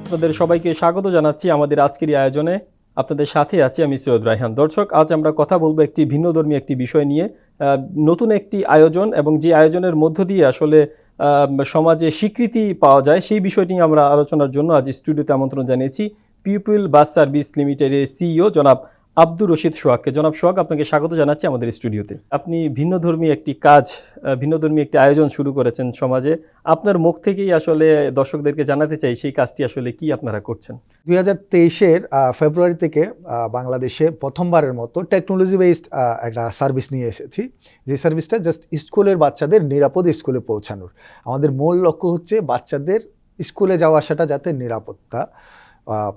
আপনাদের সবাইকে স্বাগত জানাচ্ছি আমাদের আজকের এই আয়োজনে। আপনাদের সাথে আছি আমি সৈয়দ রায়হান। দর্শক, আজ আমরা কথা বলবো একটি ভিন্নধর্মী একটি বিষয় নিয়ে। নতুন একটি আয়োজন, এবং যে আয়োজনের মধ্য দিয়ে আসলে সমাজে স্বীকৃতি পাওয়া যায়, সেই বিষয়টি নিয়ে আমরা আলোচনার জন্য আজ স্টুডিওতে আমন্ত্রণ জানিয়েছি পিপল বাস সার্ভিস লিমিটেডের সিইও জনাব আব্দুর রশিদ সোহাগকে। জনাব সোহাগ, আপনাকে স্বাগত জানাচ্ছি আমাদের স্টুডিওতে। আপনি ভিন্নধর্মী একটি কাজ, ভিন্নধর্মী একটি আয়োজন শুরু করেছেন সমাজে। আপনার মুখ থেকেই আসলে দর্শকদেরকে জানাতে চাই সেই কাজটি আসলে কি আপনারা করছেন। 2023-এর ফেব্রুয়ারি থেকে বাংলাদেশে প্রথমবারের মতো টেকনোলজি বেসড একটা সার্ভিস নিয়ে এসেছি। যে সার্ভিসটা জাস্ট স্কুলের বাচ্চাদের নিরাপদ স্কুলে পৌঁছানোর। আমাদের মূল লক্ষ্য হচ্ছে বাচ্চাদের স্কুলে যাওয়া আসাটা যাতে নিরাপত্তা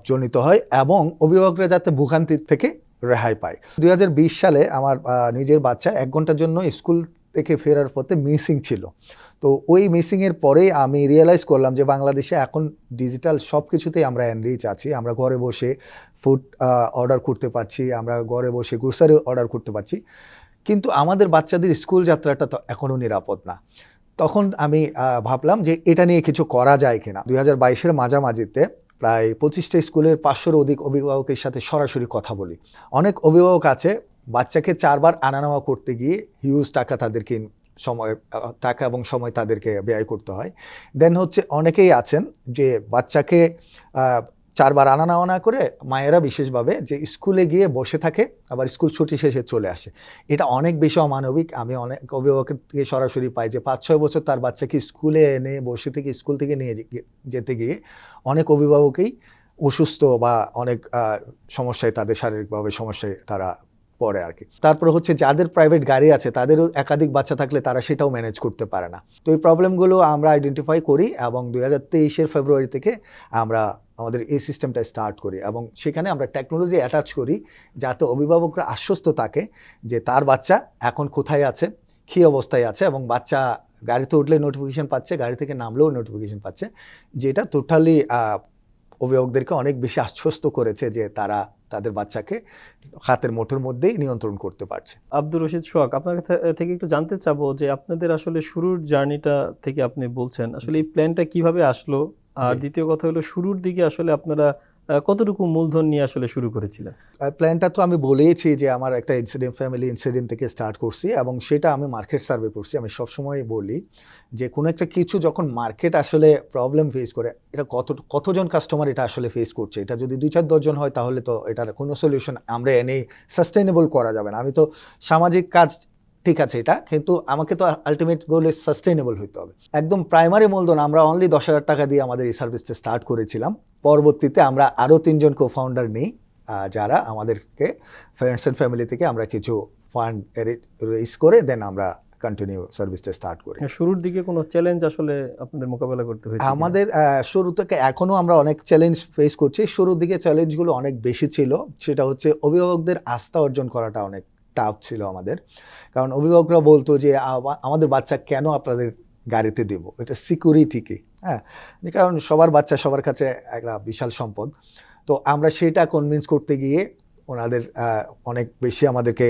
জনিত হয় এবং অভিভাবকরা যাতে ভোগান্তি থেকে রেহাই পায়। 2020 সালে আমার নিজের বাচ্চা 1 ঘন্টার জন্য স্কুল থেকে ফেরার পথে মিসিং ছিল। তো ওই মিসিংয়ের পরেই আমি রিয়েলাইজ করলাম যে বাংলাদেশে এখন ডিজিটাল সব কিছুতেই আমরা এনরিচ আছি। আমরা ঘরে বসে ফুড অর্ডার করতে পারছি, আমরা ঘরে বসে গ্রোসারি অর্ডার করতে পারছি, কিন্তু আমাদের বাচ্চাদের স্কুল যাত্রাটা তো এখনও নিরাপদ না। তখন আমি ভাবলাম যে এটা নিয়ে কিছু করা যায় কিনা। 2022-এর মাঝামাঝিতে প্রায় 25টা স্কুলের 500-এর অধিক অভিভাবকের সাথে সরাসরি কথা বলি। অনেক অভিভাবক আছে বাচ্চাকে 4 বার আনা নেওয়া করতে গিয়ে হিউজ টাকা তাদেরকে টাকা এবং সময় তাদেরকে ব্যয় করতে হয়। দেন হচ্ছে অনেকেই আছেন যে বাচ্চাকে 4 বার আনা নেওয়া না করে মায়েরা বিশেষভাবে যে স্কুলে গিয়ে বসে থাকে, আবার স্কুল ছুটি শেষে চলে আসে। এটা অনেক বেশি অমানবিক। আমি অনেক অভিভাবকের থেকে সরাসরি পাই যে 5-6 বছর তার বাচ্চাকে স্কুলে এনে বসে থেকে স্কুল থেকে নিয়ে যেতে গিয়ে অনেক অভিভাবকই অসুস্থ বা অনেক সমস্যায়, তাদের শারীরিকভাবে সমস্যায় তারা পড়ে আর কি। তারপরে হচ্ছে যাদের প্রাইভেট গাড়ি আছে তাদেরও একাধিক বাচ্চা থাকলে তারা সেটাও ম্যানেজ করতে পারে না। তো এই প্রবলেমগুলো আমরা আইডেন্টিফাই করি এবং 2023-এর ফেব্রুয়ারি থেকে আমরা আমাদের এই সিস্টেমটা স্টার্ট করি এবং সেখানে আমরা টেকনোলজি অ্যাটাচ করি যাতে অভিভাবকরা আশ্বস্ত থাকে যে তার বাচ্চা এখন কোথায় আছে, কী অবস্থায় আছে, এবং বাচ্চা গাড়িতে উঠলে নোটিফিকেশন পাচ্ছে, গাড়ি থেকে নামলেও নোটিফিকেশন পাচ্ছে, যেটা টোটালি অভিভাবকদেরকে অনেক বেশি আশ্বস্ত করেছে যে তারা তাদের বাচ্চাকে হাতের মুঠোর মধ্যেই নিয়ন্ত্রণ করতে পারছে। আব্দুর রশিদ সোহাগ, আপনার থেকে একটু জানতে চাবো যে আপনাদের আসলে শুরুর জার্নিটা থেকে আপনি বলছেন আসলে এই প্ল্যানটা কিভাবে আসলো, আর দ্বিতীয় কথা হলো শুরুর দিকে আসলে আপনারা কতটুকু মূলধন নিয়ে আসলে শুরু করেছিলেন। প্ল্যানটা তো আমি বলেইছি যে আমার একটা ফ্যামিলি ইনসিডেন্ট থেকে স্টার্ট করছি এবং সেটা আমি মার্কেট সার্ভে করছি। আমি সবসময় বলি যে কোনো একটা কিছু যখন মার্কেট আসলে প্রবলেম ফেস করে, এটা কতজন কাস্টমার এটা আসলে ফেস করছে, এটা যদি 2-4-10 জন হয় তাহলে তো এটার কোনো সলিউশন আমরা এনেই সাস্টেইনেবল করা যাবে না। আমি তো সামাজিক কাজ ঠিক আছে এটা, কিন্তু আমাকে তো আলটিমেট গোলে সাস্টেইনেবল হইতে হবে। একদম প্রাইমারি মূলধন আমরা অনলি 10,000 টাকা দিয়ে আমাদের এই সার্ভিসটা স্টার্ট করেছিলাম। পরবর্তীতে আমরা আরও 3 জন কো-ফাউন্ডার নিই, যারা আমাদেরকে ফ্রেন্ডস অ্যান্ড ফ্যামিলি থেকে আমরা কিছু ফান্ড রেইজ করে দেন আমরা কন্টিনিউ সার্ভিসটা স্টার্ট করি। শুরুর দিকে কোনো চ্যালেঞ্জ আসলে আপনাদের মোকাবেলা করতে হয়েছে? আমাদের শুরু থেকে এখনও আমরা অনেক চ্যালেঞ্জ ফেস করছি। শুরুর দিকে চ্যালেঞ্জগুলো অনেক বেশি ছিল। সেটা হচ্ছে অভিভাবকদের আস্থা অর্জন করাটা অনেক টাফ ছিল আমাদের। কারণ অভিভাবকরা বলতো যে আমাদের বাচ্চা কেন আপনাদের গাড়িতে দেব, এটা সিকিউরিটি কি? হ্যাঁ, কারণ সবার বাচ্চা সবার কাছে একটা বিশাল সম্পদ। তো আমরা সেটা কনভিন্স করতে গিয়ে ওনাদের অনেক বেশি আমাদেরকে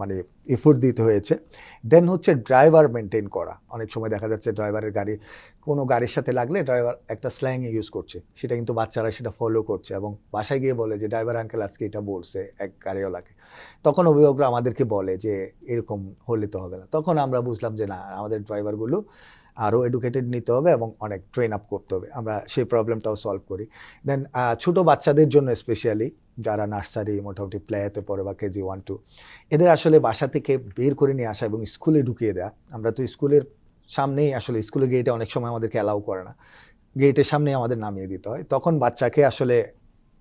মানে এফোর্ট দিতে হয়েছে। দেন হচ্ছে ড্রাইভার মেনটেন করা। অনেক সময় দেখা যাচ্ছে ড্রাইভারের কোনো গাড়ির সাথে লাগলে ড্রাইভার একটা স্ল্যাং ইউজ করছে, সেটা কিন্তু বাচ্চারা সেটা ফলো করছে এবং বাসায় গিয়ে বলে যে ড্রাইভার আঙ্কেল আজকে এটা বলছে এক গাড়িওয়ালাকে। তখন অভিভাবকরা আমাদেরকে বলে যে এরকম হলে তো হবে না। তখন আমরা বুঝলাম যে না, আমাদের ড্রাইভারগুলো আরও এডুকেটেড নিতে হবে এবং অনেক ট্রেন আপ করতে হবে। আমরা সেই প্রবলেমটাও সলভ করি। দেন ছোটো বাচ্চাদের জন্য স্পেশালি যারা নার্সারি মোটামুটি প্লেতে পড়ে বা কেজি 1-2, এদের আসলে বাসা থেকে বের করে নিয়ে আসা এবং স্কুলে ঢুকিয়ে দেওয়া। আমরা তো স্কুলের সামনেই আসলে স্কুলের গেটে অনেক সময় আমাদেরকে অ্যালাউ করে না, গেটের সামনেই আমাদের নামিয়ে দিতে হয়। তখন বাচ্চাকে আসলে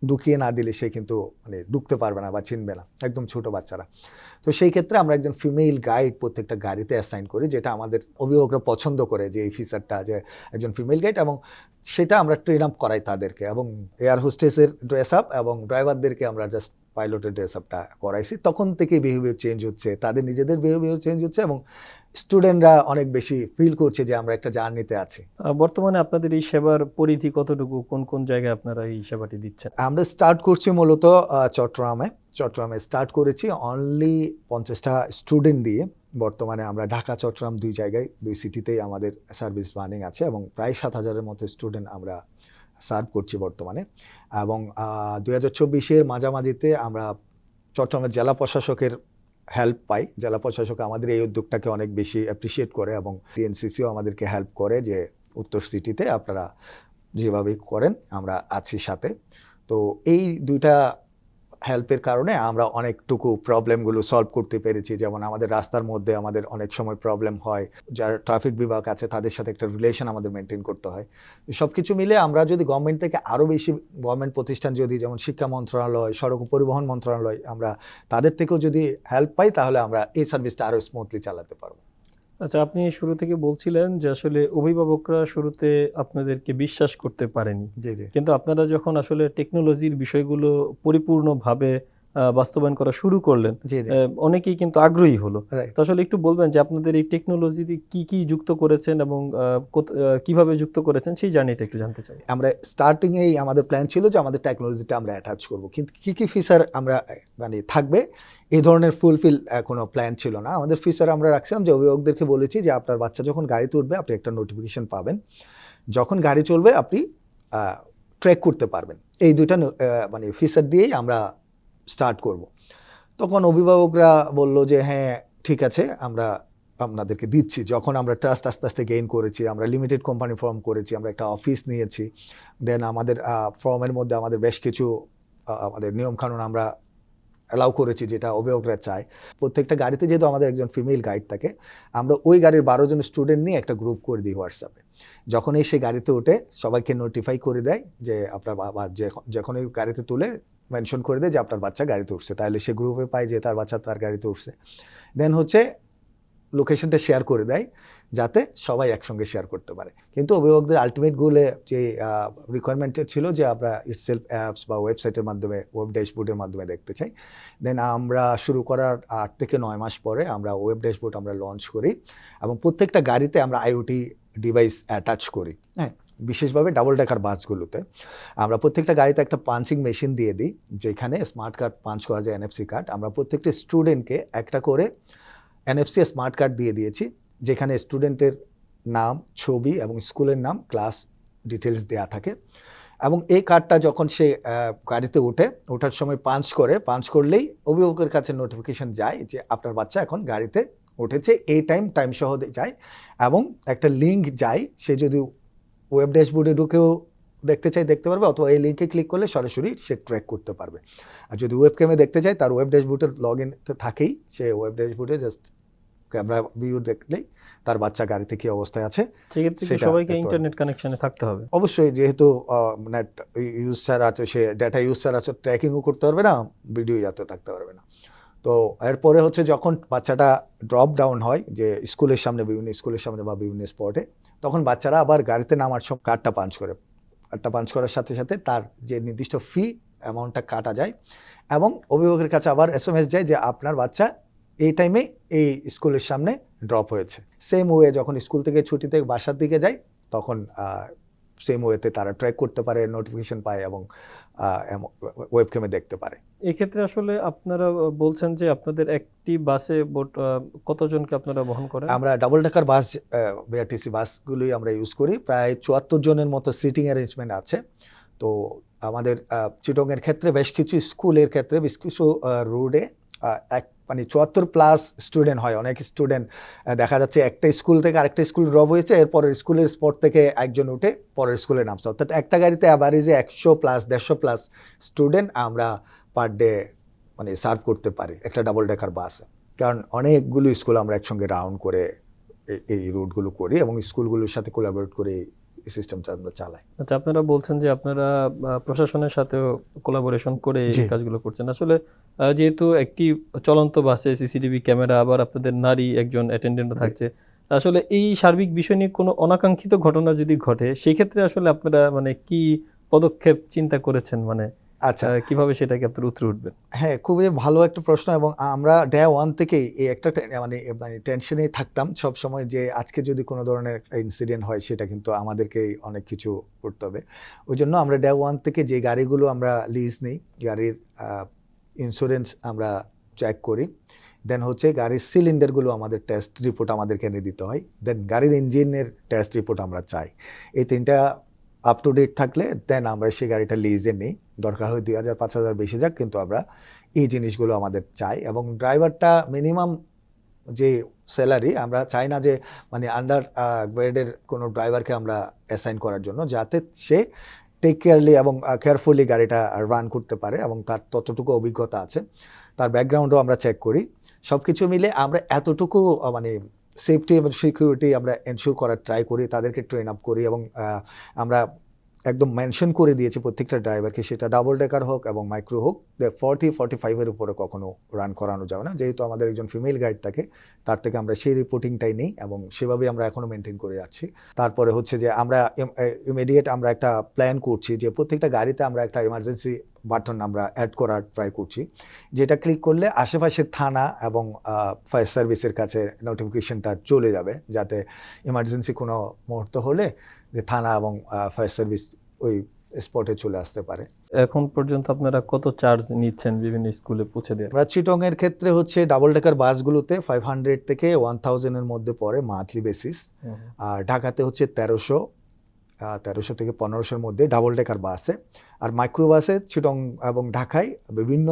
ঢুকিয়ে না দিলে সে কিন্তু মানে ঢুকতে পারবে না বা চিনবে না, একদম ছোট বাচ্চারা। তো সেই ক্ষেত্রে আমরা একজন ফিমেল গাইড প্রত্যেকটা গাড়িতে অ্যাসাইন করি, যেটা আমাদের অভিভাবকরা পছন্দ করে যে এই ফিচারটা, যে একজন ফিমেল গাইড, এবং সেটা আমরা ট্রেন আপ করাই তাদেরকে। এবং এয়ার হোস্টেসের ড্রেস আপ এবং ড্রাইভারদেরকে আমরা জাস্ট পাইলটের ড্রেস আপটা করাইছি। তখন থেকে বিহেভিয়ার চেঞ্জ হচ্ছে, তাদের নিজেদের বিহেভিয়ার চেঞ্জ হচ্ছে এবং স্টুডেন্টরা অনেক বেশি ফিল করছে যে আমরা একটা জার্নিতে আছি। বর্তমানে আপনাদের এই সেবার পরিধি কতটুকু, কোন কোন জায়গায় আপনারা এই সেবাটি দিচ্ছেন? আমরা স্টার্ট করছি মূলত চট্টগ্রামে স্টার্ট করেছি অনলি 50টা স্টুডেন্ট দিয়ে। বর্তমানে আমরা ঢাকা চট্টগ্রাম 2 জায়গায় 2 সিটিতেই আমাদের সার্ভিস রানিং আছে এবং প্রায় 7,000-এর মতো স্টুডেন্ট আমরা সার্ভ করছি বর্তমানে। এবং 2024-এর মাঝামাঝিতে আমরা চট্টগ্রামের জেলা প্রশাসকের হেল্প পাই। জেলা প্রশাসক আমাদের এই উদ্যোগটাকে অনেক বেশি অ্যাপ্রিসিয়েট করে এবং টিএনসিসিও আমাদেরকে হেল্প করে যে উত্তর সিটিতে আপনারা যেভাবে করেন আমরা আছি সাথে। তো এই দুইটা হেল্পের কারণে আমরা অনেকটুকু প্রবলেমগুলো সলভ করতে পেরেছি। যেমন আমাদের রাস্তার মধ্যে আমাদের অনেক সময় প্রবলেম হয়, যারা ট্রাফিক বিভাগ আছে তাদের সাথে একটা রিলেশন আমাদের মেনটেন করতে হয়। সব কিছু মিলে আমরা যদি গভর্নমেন্ট থেকে আরও বেশি গভর্নমেন্ট প্রতিষ্ঠান যদি যেমন শিক্ষা মন্ত্রণালয়, সড়ক ও পরিবহন মন্ত্রণালয়, আমরা তাদের থেকেও যদি হেল্প পাই তাহলে আমরা এই সার্ভিসটা আরও স্মুথলি চালাতে পারবো। আচ্ছা, আপনি শুরু থেকে বলছিলেন যে আসলে অভিভাবকরা শুরুতে আপনাদেরকে বিশ্বাস করতে পারেনি, জি জি কিন্তু আপনারা যখন আসলে টেকনোলজির বিষয়গুলো পরিপূর্ণভাবে বাস্তবায়ন করা শুরু করলেন, জি জি অনেকেই কিন্তু আগ্রহী হলো। রাইট। তো আসলে একটু বলবেন যে আপনাদের এই টেকনোলজি কি কি যুক্ত করেছেন এবং কিভাবে যুক্ত করেছেন, সেই জার্নিটা একটু জানতে চাই। আমরা স্টার্টিংয়েই আমাদের প্ল্যান ছিল যে আমাদের টেকনোলজিটা আমরা অ্যাটাচ করব, কিন্তু কী কী ফিচার আমরা মানে থাকবে এই ধরনের ফুলফিল কোনো প্ল্যান ছিল না। আমাদের ফিচার আমরা রাখছিলাম যে অভিভাবকদেরকে বলেছি যে আপনার বাচ্চা যখন গাড়িতে উঠবে আপনি একটা নোটিফিকেশন পাবেন, যখন গাড়ি চলবে আপনি ট্র্যাক করতে পারবেন। এই দুইটা মানে ফিচার দিয়েই আমরা স্টার্ট করব। তখন অভিভাবকরা বলল যে হ্যাঁ ঠিক আছে, আমরা আপনাদেরকে দিচ্ছি। যখন আমরা ট্রাস্ট আস্তে আস্তে গেইন করেছি, আমরা লিমিটেড কোম্পানি ফর্ম করেছি, আমরা একটা অফিস নিয়েছি, দেন আমাদের ফর্মের মধ্যে আমাদের বেশ কিছু আমাদের নিয়মকানুন আমরা অ্যালাউ করেছি যেটা অভিভাবকরা চায়। প্রত্যেকটা গাড়িতে যেহেতু আমাদের একজন ফিমেল গাইড থাকে, আমরা ওই গাড়ির 12 জন স্টুডেন্ট নিয়ে একটা গ্রুপ করে দিই হোয়াটসঅ্যাপে। যখন এই সে গাড়িতে উঠে সবাইকে নোটিফাই করে দেয় যে আপনার বাবা, যখন ওই গাড়িতে তুলে মেনশন করে দেয় যে আপনার বাচ্চা গাড়িতে উঠছে, তাহলে সে গ্রুপে পায় যে তার বাচ্চা তার গাড়িতে উঠছে। দেন হচ্ছে লোকেশনটা শেয়ার করে দেয় যাতে সবাই একসঙ্গে শেয়ার করতে পারে। কিন্তু অভিভাবকদের আলটিমেট গোলে যে রিকোয়ারমেন্টেড ছিল যে আমরা ইটসেলফ অ্যাপস বা ওয়েবসাইটের মাধ্যমে, ওয়েব ড্যাশবোর্ডের মাধ্যমে দেখতে চাই। দেন আমরা শুরু করার 8 থেকে 9 মাস পরে আমরা ওয়েব ড্যাশবোর্ড আমরা লঞ্চ করি এবং প্রত্যেকটা গাড়িতে আমরা আইওটি ডিভাইস অ্যাটাচ করি। হ্যাঁ, বিশেষভাবে ডাবল ডেকার বাসগুলোতে আমরা প্রত্যেকটা গাড়িতে একটা পাঞ্চিং মেশিন দিয়ে দিই, যেখানে স্মার্ট কার্ড পাঞ্চ করা যায়, এনএফসি কার্ড। আমরা প্রত্যেকটা স্টুডেন্টকে একটা করে এনএফসি স্মার্ট কার্ড দিয়ে দিয়েছি, যেখানে স্টুডেন্টের নাম, ছবি এবং স্কুলের নাম, ক্লাস ডিটেলস দেয়া থাকে। এবং এই কার্ডটা যখন সে গাড়িতে ওঠার সময় পাঞ্চ করলেই অভিভাবকের কাছে নোটিফিকেশন যায় যে আপনার বাচ্চা এখন গাড়িতে উঠেছে, এই টাইম সহ যায় এবং একটা লিঙ্ক যায়। সে যদি ওয়েব ড্যাশবোর্ডে ঢুকেও দেখতে চাই দেখতে পারবে, অথবা এই লিঙ্কে ক্লিক করলে সরাসরি সে ট্র্যাক করতে পারবে। আর যদি ওয়েব ক্যামে দেখতে চায়, তার ওয়েব ড্যাশবোর্ডের লগ ইন থাকেই, সে ওয়েব ড্যাশবোর্ডে জাস্ট ক্যামেরা ভিউ দেখলেই তার বাচ্চা গাড়িতে কি অবস্থায় আছে সেক্ষেত্রে কি সবাইকে ইন্টারনেট কানেকশনে থাকতে হবে? অবশ্যই, যেহেতু নেট ইউজ ছাড়া আছে, সে ডেটা ইউজ ছাড়া আছে, ট্র্যাকিংও করতে পারবে না, ভিডিও যাতে থাকতে পারবে না। তো এরপরে হচ্ছে যখন বাচ্চাটা ড্রপ ডাউন হয় যে স্কুলের সামনে, বিভিন্ন স্কুলের সামনে বা বিভিন্ন স্পটে, তখন বাচ্চারা আবার গাড়িতে নামার সময় কার্ডটা পাঞ্চ করে। কার্ডটা পাঞ্চ করার সাথে সাথে তার যে নির্দিষ্ট ফি অ্যামাউন্টটা কাটা যায় এবং অভিভাবকের কাছে আবার এসএমএস যায় যে আপনার বাচ্চা এই টাইমে এই স্কুলের সামনে ড্রপ হয়েছে। সেম ওয়ে যখন স্কুল থেকে ছুটি থেকে বাসার দিকে যায়, তখন সেম ওয়েতে তারা ট্র্যাক করতে পারে, নোটিফিকেশন পায় এবং ওয়েবক্যামে দেখতে পারে। এক্ষেত্রে আসলে আপনারা বলছেন যে আপনাদের একটি বাসে কতজনকে আপনারা বহন করেন? আমরা ডাবল ডেকার বাস, বিআরটিসি বাসগুলোই আমরা ইউজ করি। প্রায় 74 জনের মতো সিটিং অ্যারেঞ্জমেন্ট আছে। তো আমাদের চিটংয়ের ক্ষেত্রে বেশ কিছু স্কুলের ক্ষেত্রে বেশ কিছু রোডে মানে 74+ স্টুডেন্ট হয়। অনেক স্টুডেন্ট দেখা যাচ্ছে একটা স্কুল থেকে আরেকটা স্কুল ড্রপ হয়েছে, এরপরের স্কুলের স্পট থেকে একজন উঠে পরের স্কুলে নামছে। অর্থাৎ একটা গাড়িতে অ্যাভারেজে 100+, 150+ স্টুডেন্ট আমরা পার ডে মানে সার্ভ করতে পারি একটা ডাবল ডেকার বাসে। কারণ অনেকগুলো স্কুল আমরা একসঙ্গে রাউন্ড করে এই রুটগুলো করি এবং স্কুলগুলোর সাথে কোলাবোরেট করে এই সিস্টেমটা আমরা চালাই। আচ্ছা, আপনারা বলছেন যে আপনারা প্রশাসনের সাথেও কোলাবোরেশন করে এই কাজগুলো করছেন। আসলে যেহেতু একটি চলন্ত বাসে সিসিটিভি ক্যামেরা, আবার আপনাদের নারী একজন অ্যাটেন্ডেন্ট থাকছে, আসলে এই সার্বিক বিষয় নিয়ে কোনো অনাকাঙ্ক্ষিত ঘটনা যদি ঘটে, সেই ক্ষেত্রে আসলে আপনারা মানে কি পদক্ষেপ চিন্তা করেছেন, মানে আচ্ছা, কিভাবে সেটাকে আপনারা উতরে উঠবেন? হ্যাঁ, খুবই ভালো একটা প্রশ্ন। এবং আমরা ডে 1 থেকেই এই একটা মানে টেনশনে থাকতাম সব সময় যে আজকে যদি কোনো ধরনের ইনসিডেন্ট হয় সেটা কিন্তু আমাদেরকেই অনেক কিছু করতে হবে। ওই জন্য আমরা ডে 1 থেকে যে গাড়িগুলো আমরা লিজ নিই, গাড়ির ইন্স্যুরেন্স আমরা চেক করি। দেন হচ্ছে গাড়ির সিলিন্ডারগুলো আমাদের টেস্ট রিপোর্ট আমাদেরকে এনে দিতে হয়। দেন গাড়ির ইঞ্জিনের টেস্ট রিপোর্ট আমরা চাই। এই 3টা আপ টু ডেট থাকলে দেন আমরা সেই গাড়িটা লিজে নিই। দরকার হয় 2,000-5,000 বেশি যাক, কিন্তু আমরা এই জিনিসগুলো আমাদের চাই। এবং ড্রাইভারটা মিনিমাম যে স্যালারি, আমরা চাই না যে মানে আন্ডার গ্রেডের কোনো ড্রাইভারকে আমরা অ্যাসাইন করার জন্য, যাতে সে টেক কেয়ারলি এবং কেয়ারফুলি গাড়িটা রান করতে পারে এবং তার ততটুকু অভিজ্ঞতা আছে। তার ব্যাকগ্রাউন্ডও আমরা চেক করি। সব কিছু মিলে আমরা এতটুকু মানে সেফটি এবং সিকিউরিটি আমরা এনশিওর করার ট্রাই করি, তাদেরকে ট্রেন আপ করি। এবং আমরা একদম মেনশন করে দিয়েছি প্রত্যেকটা ড্রাইভারকে, সেটা ডাবল ডেকার হোক এবং মাইক্রো হোক, 40-45 উপরে কখনো রান করানো যাবে না। যেহেতু আমাদের একজন ফিমেল গাইড থাকে, তার থেকে আমরা সেই রিপোর্টিংটাই নেই এবং সেভাবেই আমরা এখনো মেনটেন করে যাচ্ছি। তারপরে হচ্ছে যে আমরা ইমিডিয়েট আমরা একটা প্ল্যান করছি যে প্রত্যেকটা গাড়িতে আমরা একটা ইমার্জেন্সি বাটন আমরা অ্যাড করার ট্রাই করছি, যেটা ক্লিক করলে আশেপাশের থানা এবং ফায়ার সার্ভিসের কাছে নোটিফিকেশনটা চলে যাবে, যাতে ইমার্জেন্সি কোনো মুহূর্ত হলে যে থানা এবং ফায়ার সার্ভিস ওই স্পটে চলে আসতে পারে। এখন পর্যন্ত আপনারা কত চার্জ নিচ্ছেন বিভিন্ন স্কুলে পৌঁছে দেওয়ার? আমরা চিটং এর ক্ষেত্রে হচ্ছে ডাবল ডেকার বাসগুলোতে 500 থেকে 1000 এর মধ্যে পড়ে মান্থলি বেসিস। আর ঢাকাতে হচ্ছে 1300 থেকে 1500 মধ্যে ডাবল ডেকার বাসে। আর মাইক্রো বাসে চিটং এবং ঢাকায় বিভিন্ন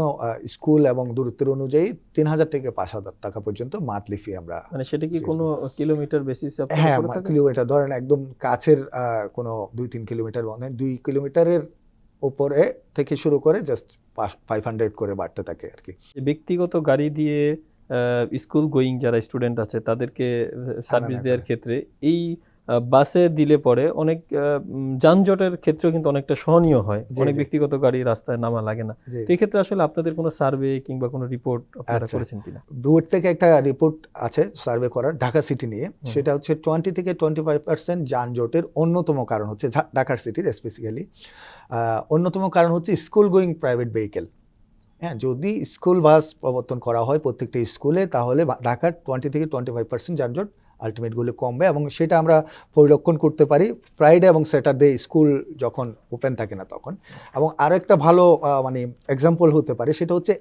স্কুল এবং দূরত্বের অনুযায়ী 3000 থেকে 5000 টাকা পর্যন্ত মান্থলি ফি আমরা। মানে সেটা কি কোনো কিলোমিটার বেসিসে আপনারা হ্যাঁ, করে থাকেন? কিলোমিটার ধরেন একদম কাছের কোনো 2-3 কিলোমিটার, মানে 2 কিলোমিটারের উপরে থেকে শুরু করে জাস্ট 500 করে বাড়তে থাকে আর কি। ব্যক্তিগত গাড়ি দিয়ে স্কুল গোয়িং যারা স্টুডেন্ট আছে তাদেরকে সার্ভিস দেওয়ার ক্ষেত্রে এই বাসে দিলে পরে অনেক যানজটের ক্ষেত্রেও কিন্তু অনেকটা সহনীয় হয়, জি, অনেক জি। ব্যক্তিগত গাড়ি রাস্তায় নামা লাগে না। জি। তো এই ক্ষেত্রে আসলে আপনাদের কোনো সার্ভে কিংবা কোনো রিপোর্ট আপনারা আচ্ছা। করেছেন কিনা? ডুয়েট থেকে একটা রিপোর্ট আছে সার্ভে করার ঢাকা সিটি নিয়ে। সেটা হচ্ছে 20 থেকে 25% যানজটের অন্যতম কারণ হচ্ছে ঢাকা সিটির স্পেসিক্যালি অন্যতম কারণ হচ্ছে স্কুল গোয়িং প্রাইভেট ভেহিকেল। হ্যাঁ, যদি স্কুল বাস প্রবর্তন করা হয় প্রত্যেকটা স্কুলে, তাহলে ঢাকার 20 থেকে 25% যানজট আলটিমেটগুলো কমবে। এবং সেটা আমরা পরিলক্ষণ করতে পারি ফ্রাইডে এবং স্যাটারডে স্কুল যখন ওপেন থাকে না তখন। এবং আরও একটা ভালো মানে এক্সাম্পল হতে পারে, সেটা হচ্ছে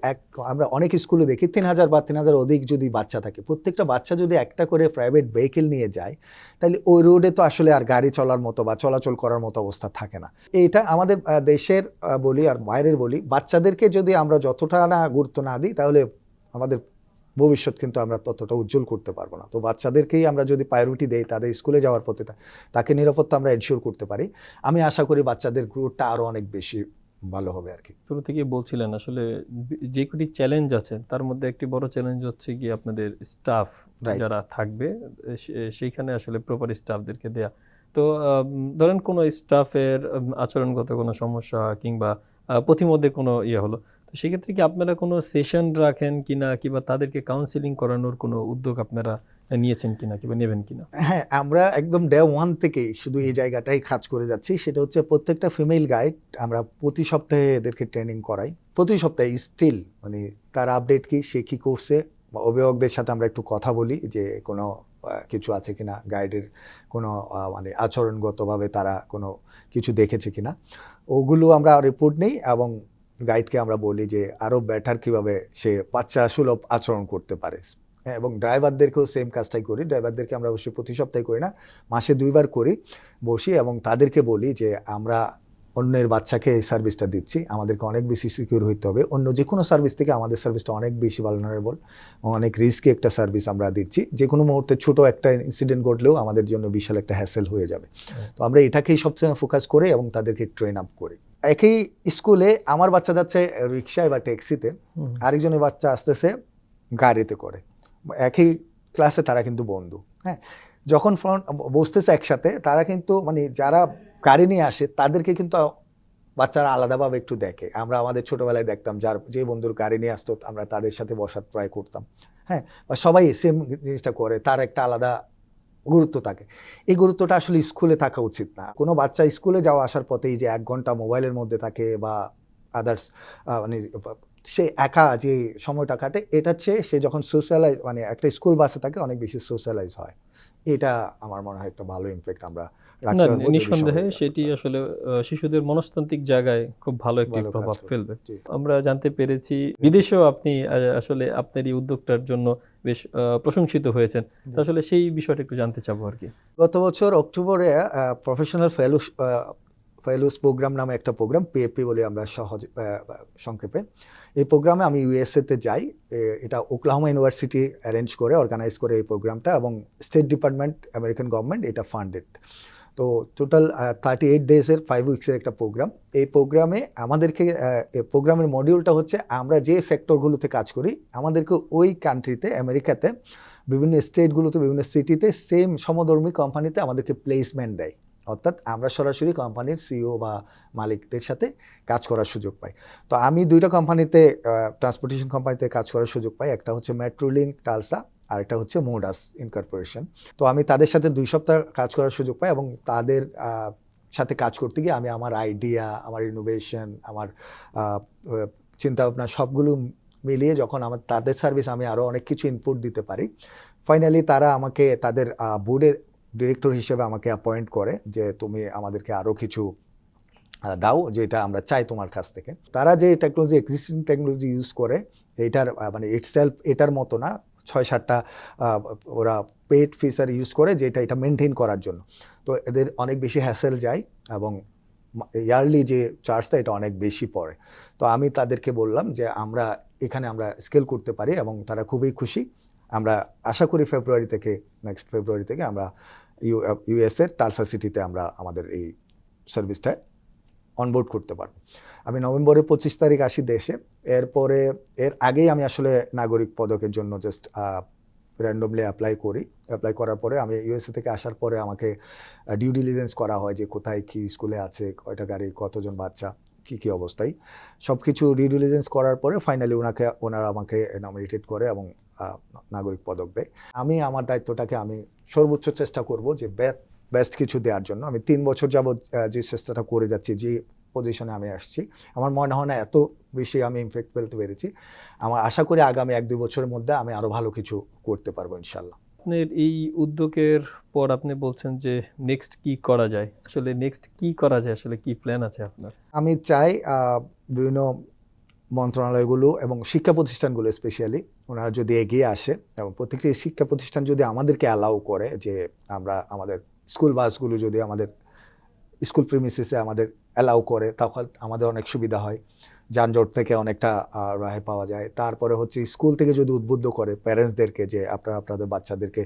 আমরা অনেক স্কুলে দেখি 3000 বা 3000 অধিক যদি বাচ্চা থাকে, প্রত্যেকটা বাচ্চা যদি একটা করে প্রাইভেট ভেহিকেল নিয়ে যায়, তাহলে ওই রোডে তো আসলে আর গাড়ি চলার মতো বা চলাচল করার মতো অবস্থা থাকে না। এইটা আমাদের দেশের বলি আর বাইরের বলি, বাচ্চাদেরকে যদি আমরা যতটা না গুরুত্ব না দিই, তাহলে আমাদের ভবিষ্যৎ কিন্তু আমরা ততটা উজ্জ্বল করতে পারবো না। তো বাচ্চাদেরকেই আমরা যদি প্রায়োরিটি দেই, তাদের স্কুলে যাওয়ার প্রতি তাকে নিরাপত্তা আমরা এনশিওর করতে পারি, আমি আশা করি বাচ্চাদের গ্রোথটা আরও অনেক বেশি ভালো হবে আর কি। শুরু থেকে বলছিলেন আসলে যে কটি চ্যালেঞ্জ আছে তার মধ্যে একটি বড় চ্যালেঞ্জ হচ্ছে কি আপনাদের স্টাফ Right. যারা থাকবে সেইখানে আসলে প্রপার স্টাফদেরকে দেয়া। তো ধরেন কোনো স্টাফের আচরণগত কোনো সমস্যা কিংবা পথিমধ্যে কোনো ইয়ে হলো, তো সেক্ষেত্রে কি আপনারা কোনো সেশন রাখেন কিনা কিংবা তাদেরকে কাউন্সিলিং করানোর কোনো উদ্যোগ আপনারা নিয়েছেন কিনা কিংবা নেবেন কিনা? হ্যাঁ, আমরা একদম ডে ওয়ান থেকেই শুধু এই জায়গাটাই কাজ করে যাচ্ছি। সেটা হচ্ছে প্রত্যেকটা ফিমেল গাইড আমরা প্রতি সপ্তাহে এদেরকে ট্রেনিং করাই। প্রতি সপ্তাহে স্টিল মানে তার আপডেট কি, সে কি করছে, বা অভিভাবকদের সাথে আমরা একটু কথা বলি যে কোনো কিছু আছে কিনা, গাইডের কোনো মানে আচরণগতভাবে তারা কোনো কিছু দেখেছে কিনা, ওগুলো আমরা রিপোর্ট নিই। এবং গাইডকে আমরা বলি যে আরও বেটার কীভাবে সে বাচ্চা সুলভ আচরণ করতে পারে। হ্যাঁ, এবং ড্রাইভারদেরকেও সেম কাজটাই করি। ড্রাইভারদেরকে আমরা অবশ্যই প্রতি সপ্তাহে করি না, মাসে 2 বার করি, বসি এবং তাদেরকে বলি যে আমরা অন্যের বাচ্চাকে এই সার্ভিসটা দিচ্ছি, আমাদেরকে অনেক বেশি সিকিউর হইতে হবে। অন্য যে কোনো সার্ভিস থেকে আমাদের সার্ভিসটা অনেক বেশি ভালনারেবল, অনেক রিস্কি একটা সার্ভিস আমরা দিচ্ছি। যে কোনো মুহূর্তে ছোট একটা ইনসিডেন্ট ঘটলেও আমাদের জন্য বিশাল একটা হ্যাসেল হয়ে যাবে। তো আমরা এটাকেই সবসময় ফোকাস করে এবং তাদেরকে ট্রেন আপ করি। একই স্কুলে আমার বাচ্চা যাচ্ছে রিক্সায় বা ট্যাক্সিতে, আরেকজনের বাচ্চা আসতেছে গাড়িতে করে, একই ক্লাসে, তারা কিন্তু বন্ধু। হ্যাঁ, যখন বসতেছে একসাথে, তারা কিন্তু মানে যারা গাড়ি নিয়ে আসে তাদেরকে কিন্তু বাচ্চারা আলাদাভাবে একটু দেখে। আমরা আমাদের ছোটবেলায় দেখতাম যে বন্ধুর গাড়ি নিয়ে আসতো আমরা তাদের সাথে বসার ট্রাই করতাম। হ্যাঁ, বা সবাই সেম জিনিসটা করে, তার একটা আলাদা গুরুত্ব থাকে। এই গুরুত্বটা আসলে স্কুলে থাকা উচিত না। কোনো বাচ্চা স্কুলে যাওয়া আসার পথেই যে 1 ঘন্টা মোবাইলের মধ্যে থাকে বা আদার্স মানে সে একা যে সময়টা কাটে, এটার চেয়ে সে যখন সোশ্যালাইজ মানে একটা স্কুল বাসে থাকে অনেক বেশি সোশ্যালাইজ হয়। এটা আমার মনে হয় একটা ভালো ইমপ্যাক্ট আমরা না, রাখতে পারবো। নিঃসন্দেহে সেটি আসলে শিশুদের মনস্তাত্ত্বিক জায়গায় খুব ভালো একটি ভালো কাজ প্রভাব করবে। ফেলবে। জি। আমরা জানতে পেরেছি বিদেশেও আপনি আসলে আপনার এই উদ্যোগটার জন্য বেশ প্রশংসিত হয়েছেন। তো আসলে সেই বিষয়টা একটু জানতে চাবো আর কি। গত বছর অক্টোবরে প্রফেশনাল ফেলো ফেলোস প্রোগ্রাম নামে একটা প্রোগ্রাম, পিএফপি বলি আমরা সহজ সংক্ষেপে। এই প্রোগ্রামে আমি ইউএসএতে যাই। এটা ওকলাহোমা ইউনিভার্সিটি অ্যারেঞ্জ করে, অর্গানাইজ করে এই প্রোগ্রামটা, এবং স্টেট ডিপার্টমেন্ট, আমেরিকান গভর্নমেন্ট এটা ফান্ডেড। তো টোটাল 38 ডেজের 5 উইক্সের একটা প্রোগ্রাম। এই প্রোগ্রামে আমাদেরকে প্রোগ্রামের মডিউলটা হচ্ছে আমরা যে সেক্টরগুলোতে কাজ করি আমাদেরকে ওই কান্ট্রিতে, আমেরিকাতে বিভিন্ন স্টেটগুলোতে, বিভিন্ন সিটিতে সেম সমধর্মী কোম্পানিতে আমাদেরকে প্লেসমেন্ট দেয়। অর্থাৎ আমরা সরাসরি কোম্পানির সিইও বা মালিকদের সাথে কাজ করার সুযোগ পাই। তো আমি 2টা কোম্পানিতে, ট্রান্সপোর্টেশন কোম্পানিতে কাজ করার সুযোগ পাই। একটা হচ্ছে মেট্রোলিঙ্ক টালসা, আর একটা হচ্ছে মোডাস ইনকর্পোরেশন। তো আমি তাদের সাথে 2 সপ্তাহ কাজ করার সুযোগ পাই, এবং তাদের সাথে কাজ করতে গিয়ে আমি আমার আইডিয়া, আমার ইনোভেশন, আমার চিন্তা ভাবনা সবগুলো মিলিয়ে যখন তাদের সার্ভিস আমি আরও অনেক কিছু ইনপুট দিতে পারি, ফাইনালি তারা আমাকে তাদের বোর্ডের ডিরেক্টর হিসেবে আমাকে অ্যাপয়েন্ট করে যে তুমি আমাদেরকে আরও কিছু দাও, যেটা আমরা চাই তোমার কাছ থেকে। তারা যে টেকনোলজি, এক্সিস্টিং টেকনোলজি ইউজ করে, এটার মানে ইটসেলফ এটার মতো না, 6-7টা ওরা পেড ফিচার ইউজ করে যেটা এটা মেনটেন করার জন্য। তো এদের অনেক বেশি হ্যাসেল যায়, এবং ইয়ারলি যে চার্জটা এটা অনেক বেশি পড়ে। তো আমি তাদেরকে বললাম যে আমরা এখানে আমরা স্কেল করতে পারি, এবং তারা খুবই খুশি। আমরা আশা করি নেক্সট ফেব্রুয়ারি থেকে আমরা ইউএসএর টালসা সিটিতে আমরা আমাদের এই সার্ভিসটা অনবোর্ড করতে পারবো। আমি নভেম্বরের 25 তারিখ আসি দেশে। এর আগেই আমি আসলে নাগরিক পদকের জন্য জাস্ট র্যান্ডমলি অ্যাপ্লাই করার পরে আমি ইউএসএ থেকে আসার পরে আমাকে ডিউ ডিলিজেন্স করা হয় যে কোথায় কি স্কুলে আছে, কয়টা গাড়ি, কতজন বাচ্চা, কি অবস্থায়, সব কিছু ডিউ ডিলিজেন্স করার পরে ফাইনালি ওনারা আমাকে নমিনেটেড করে এবং নাগরিক পদক দেয়। আমি আমার দায়িত্বটাকে আমি সর্বোচ্চ চেষ্টা করব যে বেস্ট কিছু দেওয়ার জন্য। আমি 3 বছর যাবৎ যে চেষ্টাটা করে যাচ্ছি, যে পজিশনে আমি আসছি, আমার মনে হয় না এত বেশি আমি ইমপ্যাক্ট ফেলতে পেরেছি। আমার আশা করি আগামী 1-2 বছরের মধ্যে আমি আরও ভালো কিছু করতে পারবো ইনশাল্লাহ। আপনার এই উদ্যোগের পর আপনি বলছেন যে নেক্সট কি করা যায়, আসলে নেক্সট কি করা যায়, আসলে কি প্ল্যান আছে আপনার? আমি চাই বিভিন্ন মন্ত্রণালয়গুলো এবং শিক্ষা প্রতিষ্ঠানগুলো স্পেশালি ওনারা যদি এগিয়ে আসে, এবং প্রত্যেকটি শিক্ষা প্রতিষ্ঠান যদি আমাদেরকে অ্যালাউ করে যে আমরা আমাদের স্কুল বাসগুলো যদি আমাদের স্কুল প্রিমিসিসে আমাদের অ্যালাউ করে, তখন আমাদের অনেক সুবিধা হয়, যানজট থেকে অনেকটা রেহাই পাওয়া যায়। তারপরে হচ্ছে স্কুল থেকে যদি উদ্বুদ্ধ করে প্যারেন্টসদেরকে যে আপনারা আপনাদের বাচ্চাদেরকে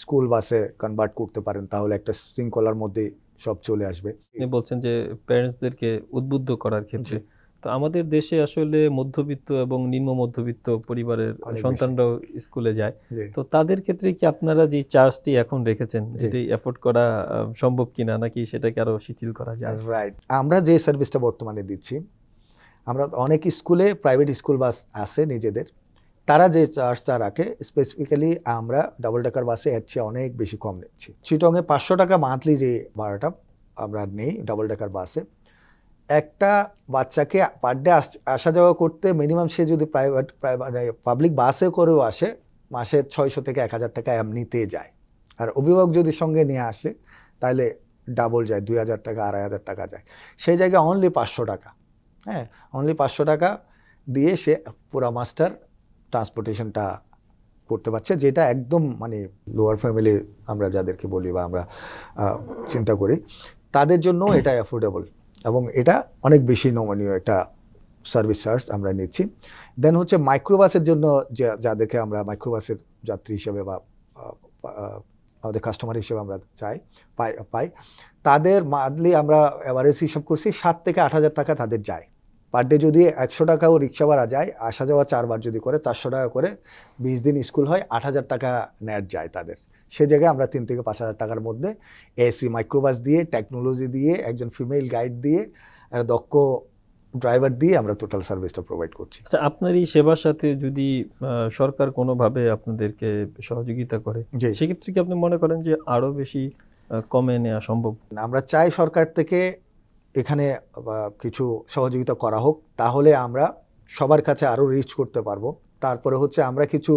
স্কুল বাসে কনভার্ট করতে পারেন, তাহলে একটা শৃঙ্খলার মধ্যে সব চলে আসবে। আপনি বলছেন যে প্যারেন্টসদেরকে উদ্বুদ্ধ করার ক্ষেত্রে, তো আমাদের দেশে আসলে মধ্যবিত্ত এবং নিম্ন মধ্যবিত্ত পরিবারের সন্তানরাও স্কুলে যায়, তো তাদের ক্ষেত্রে কি আপনারা যে চার্জটি এখন রেখেছেন এটি এফোর্ড করা সম্ভব কিনা, নাকি সেটাকে আরো শিথিল করা যায়? রাইট, আমরা যে সার্ভিসটা বর্তমানে দিচ্ছি, আমরা অনেক স্কুলে প্রাইভেট স্কুল বাস আছে নিজেদের, তারা যে চার্জটা রাখে স্পেসিফিক্যালি আমরা ডাবল ডেকার বাসে এর চেয়ে অনেক বেশি কম নিচ্ছি। চিটংয়ে 500 টাকা মান্থলি যে ভাড়াটা আমরা নেই ডাবল ডেকার বাসে, একটা বাচ্চাকে পার ডে আসা যাওয়া করতে মিনিমাম সে যদি পাবলিক বাসে করেও আসে, মাসে 600 থেকে 1000 টাকা এমনিতে যায়। আর অভিভাবক যদি সঙ্গে নিয়ে আসে তাহলে ডাবল যায়, 2000 টাকা 2500 টাকা যায়। সেই জায়গায় অনলি 500 টাকা, হ্যাঁ, অনলি 500 টাকা দিয়ে সে পুরা মাস্টার ট্রান্সপোর্টেশনটা করতে পারছে, যেটা একদম মানে লোয়ার ফ্যামিলি আমরা যাদেরকে বলি বা আমরা চিন্তা করি, তাদের জন্য এটা অ্যাফোর্ডেবল এবং এটা অনেক বেশি নমনীয় একটা সার্ভিস চার্জ আমরা নিচ্ছি। দেন হচ্ছে মাইক্রোবাসের জন্য যাদেরকে আমরা মাইক্রোবাসের যাত্রী হিসেবে বা আমাদের কাস্টমার হিসেবে আমরা পাই, তাদের মান্থলি আমরা অ্যাভারেজ হিসাব করছি 7 থেকে 8,000 টাকা তাদের যায় পার ডে। যদি 100 টাকাও রিক্সা ভাড়া যায়, আসা যাওয়া 4 বার যদি করে 400 টাকা করে, 20 দিন স্কুল হয়, 8,000 টাকা নেট যায় তাদের। সে জায়গায় আমরা 3 থেকে 5,000 টাকার মধ্যে এসি মাইক্রোবাস দিয়ে, টেকনোলজি দিয়ে, একজন ফিমেল গাইড দিয়ে, একটা দক্ষ ড্রাইভার দিয়ে আমরা টোটাল সার্ভিসটা প্রোভাইড করছি। আচ্ছা, আপনার এই সেবার সাথে যদি সরকার কোনোভাবে আপনাদেরকে সহযোগিতা করে, সেক্ষেত্রে কি আপনি মনে করেন যে আরো বেশি কমে নেওয়া সম্ভব? আমরা চাই সরকার থেকে এখানে কিছু সহযোগিতা করা হোক, তাহলে আমরা সবার কাছে আরও রিচ করতে পারবো। তারপরে হচ্ছে আমরা কিছু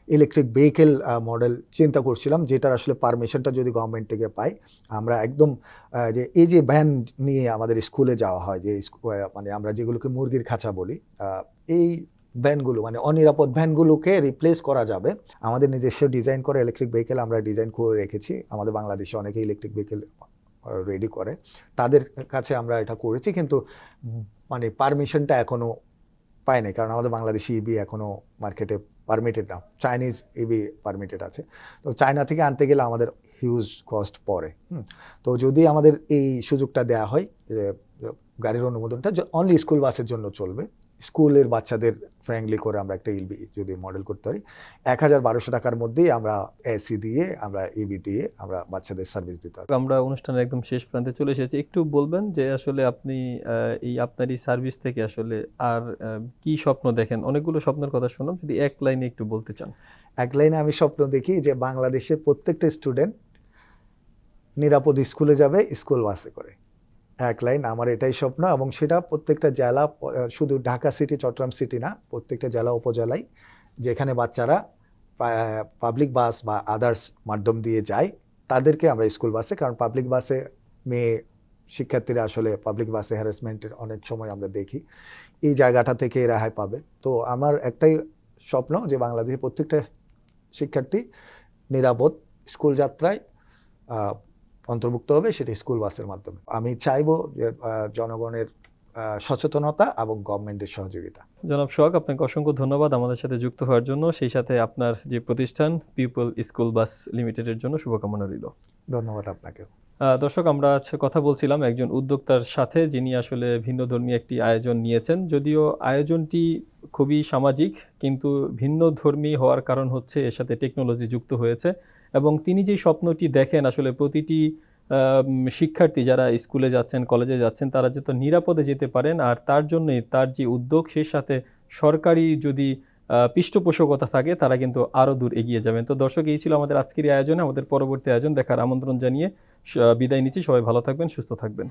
ইলেকট্রিক ভেহিকেল মডেল চিন্তা করছিলাম, যেটার আসলে পারমিশনটা যদি গভর্নমেন্ট থেকে পাই, আমরা একদম যে এই যে ভ্যান নিয়ে আমাদের স্কুলে যাওয়া হয়, যে মানে আমরা যেগুলোকে মুরগির খাঁচা বলি, এই ভ্যানগুলো মানে অনিরাপদ ভ্যানগুলোকে রিপ্লেস করা যাবে। আমাদের নিজস্ব ডিজাইন করে ইলেকট্রিক ভেহিকেল আমরা ডিজাইন করে রেখেছি। আমাদের বাংলাদেশে অনেকে ইলেকট্রিক ভেহিকেল রেডি করে, তাদের কাছে আমরা এটা করেছি, কিন্তু মানে পারমিশনটা এখনো পাই নাই, কারণ আমাদের বাংলাদেশি ইবি এখনো মার্কেটে পারমিটেড না, চাইনিজ ইবি পারমিটেড আছে। তো চায়না থেকে আনতে গেলে আমাদের হিউজ কস্ট পড়ে। তো যদি আমাদের এই সুযোগটা দেওয়া হয় যে গাড়ির অনুমোদনটা অনলি স্কুল বাসের জন্য চলবে, স্কুলের বাচ্চাদের ফ্র্যাঙ্কলি করে আমরা একটা ইবি যদি মডেল করতে পারি, 1,1200 টাকার মধ্যেই আমরা এসি দিয়ে, আমরা ইবি দিয়ে আমরা বাচ্চাদের সার্ভিস দিতে পারি। আমরা অনুষ্ঠানের একদম শেষ প্রান্তে চলে এসেছি, একটু বলবেন যে আসলে আপনি এই আপনার এই সার্ভিস থেকে আসলে আর কি স্বপ্ন দেখেন? অনেকগুলো স্বপ্নের কথা শুনলাম, যদি এক লাইনে একটু বলতে চান। এক লাইনে আমি স্বপ্ন দেখি যে বাংলাদেশের প্রত্যেকটা স্টুডেন্ট নিরাপদ স্কুলে যাবে স্কুল বাসে করে, এক লাইন আমার এটাই স্বপ্ন। এবং সেটা প্রত্যেকটা জেলা, শুধু ঢাকা সিটি চট্টগ্রাম সিটি না, প্রত্যেকটা জেলা উপজেলায় যেখানে বাচ্চারা পাবলিক বাস বা আদার্স মাধ্যম দিয়ে যায় তাদেরকে আমরা স্কুল বাসে, কারণ পাবলিক বাসে মেয়ে শিক্ষার্থীরা আসলে পাবলিক বাসে হ্যারাসমেন্টের অনেক সময় আমরা দেখি, এই জায়গাটা থেকে রেহাই পাবে। তো আমার একটাই স্বপ্ন যে বাংলাদেশের প্রত্যেকটা শিক্ষার্থী নিরাপদ স্কুল যাত্রায় অন্তর্ভুক্ত হবে, সেটা স্কুল বাসের মাধ্যমে। আমি চাইবো যে জনগণের সচেতনতা এবং গভর্নমেন্টের সহযোগিতা। জনাব সোহাগ, আপনাকে অসংখ্য ধন্যবাদ আমাদের সাথে যুক্ত হওয়ার জন্য, সেই সাথে আপনার যে প্রতিষ্ঠান পিপল স্কুল বাস লিমিটেডের জন্য শুভকামনা রইল। ধন্যবাদ আপনাকে। দর্শক, আমরা আজকে কথা বলছিলাম একজন উদ্যোক্তার সাথে, যিনি আসলে ভিন্নধর্মী একটি আয়োজন নিয়েছেন। যদিও আয়োজনটি খুবই সামাজিক, কিন্তু ভিন্নধর্মী হওয়ার কারণ হচ্ছে এর সাথে টেকনোলজি যুক্ত হয়েছে। এবং তিনি যে স্বপ্নটি দেখেন আসলে প্রতিটি শিক্ষার্থী যারা স্কুলে যাচ্ছেন, কলেজে যাচ্ছেন, তারা যাতে নিরাপদে যেতে পারেন, আর তার জন্যই তার যে উদ্যোগ, সেই সাথে সরকারি যদি পৃষ্ঠপোষকতা থাকে, তারা কিন্তু আরও দূর এগিয়ে যাবেন। তো দর্শক, এই ছিল আমাদের আজকের আয়োজনে। আমাদের পরবর্তী আয়োজন দেখার আমন্ত্রণ জানিয়ে বিদায় নিচ্ছি। সবাই ভালো থাকবেন, সুস্থ থাকবেন।